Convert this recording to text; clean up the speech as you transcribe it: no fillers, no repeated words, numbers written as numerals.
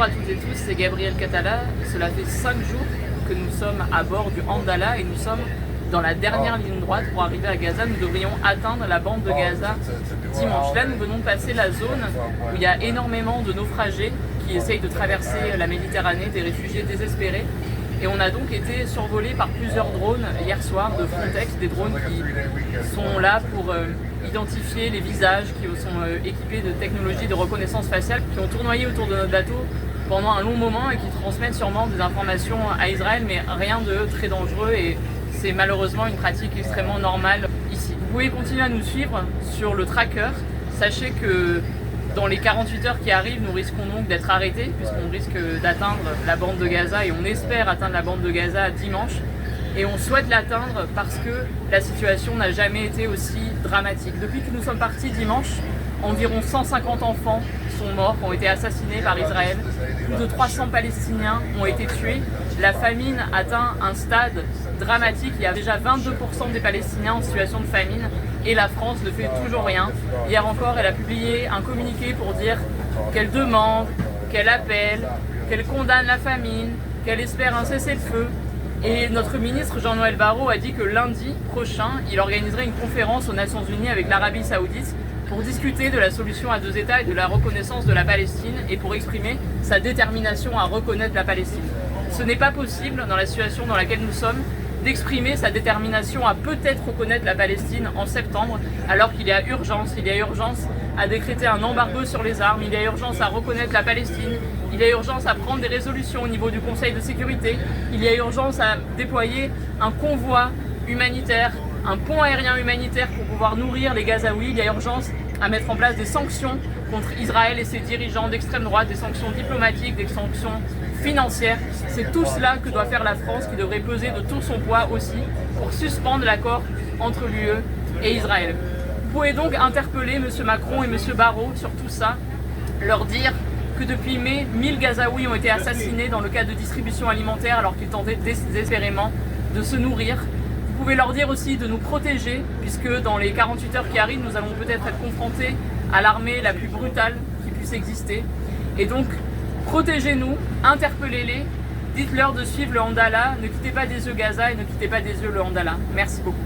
à toutes et tous, c'est Gabriel Catala. Cela fait 5 jours que nous sommes à bord du Andala et nous sommes dans la dernière ligne droite pour arriver à Gaza. Nous devrions atteindre la bande de Gaza dimanche. Là, nous venons de passer la zone où il y a énormément de naufragés qui essayent de traverser la Méditerranée, des réfugiés désespérés. Et on a donc été survolé par plusieurs drones hier soir de Frontex, des drones qui sont là pour identifier les visages, qui sont équipés de technologies de reconnaissance faciale, qui ont tournoyé autour de notre bateau pendant un long moment et qui transmettent sûrement des informations à Israël, mais rien de très dangereux et c'est malheureusement une pratique extrêmement normale ici. Vous pouvez continuer à nous suivre sur le tracker. Sachez que dans les 48 heures qui arrivent, nous risquons donc d'être arrêtés puisqu'on risque d'atteindre la bande de Gaza et on espère atteindre la bande de Gaza dimanche. Et on souhaite l'atteindre parce que la situation n'a jamais été aussi dramatique. Depuis que nous sommes partis dimanche, environ 150 enfants sont morts, ont été assassinés par Israël. Plus de 300 Palestiniens ont été tués. La famine atteint un stade dramatique. Il y a déjà 22% des Palestiniens en situation de famine et la France ne fait toujours rien. Hier encore, elle a publié un communiqué pour dire qu'elle demande, qu'elle appelle, qu'elle condamne la famine, qu'elle espère un cessez-le-feu. Et notre ministre Jean-Noël Barrot a dit que lundi prochain, il organiserait une conférence aux Nations Unies avec l'Arabie Saoudite pour discuter de la solution à 2 États et de la reconnaissance de la Palestine et pour exprimer sa détermination à reconnaître la Palestine. Ce n'est pas possible, dans la situation dans laquelle nous sommes, d'exprimer sa détermination à peut-être reconnaître la Palestine en septembre, alors qu'il y a urgence à décréter un embargo sur les armes, il y a urgence à reconnaître la Palestine, il y a urgence à prendre des résolutions au niveau du Conseil de sécurité, il y a urgence à déployer un convoi humanitaire, un pont aérien humanitaire pour pouvoir nourrir les Gazaouis, il y a urgence à mettre en place des sanctions contre Israël et ses dirigeants d'extrême droite, des sanctions diplomatiques, des sanctions financières. C'est tout cela que doit faire la France, qui devrait peser de tout son poids aussi pour suspendre l'accord entre l'UE et Israël. Vous pouvez donc interpeller M. Macron et M. Barrot sur tout ça, leur dire que depuis mai, 1000 Gazaouis ont été assassinés dans le cadre de distribution alimentaire alors qu'ils tentaient désespérément de se nourrir. Vous pouvez leur dire aussi de nous protéger, puisque dans les 48 heures qui arrivent, nous allons peut-être être confrontés à l'armée la plus brutale qui puisse exister. Et donc, protégez-nous, interpellez-les, dites-leur de suivre le Andala, ne quittez pas des yeux Gaza et ne quittez pas des yeux le Andala. Merci beaucoup.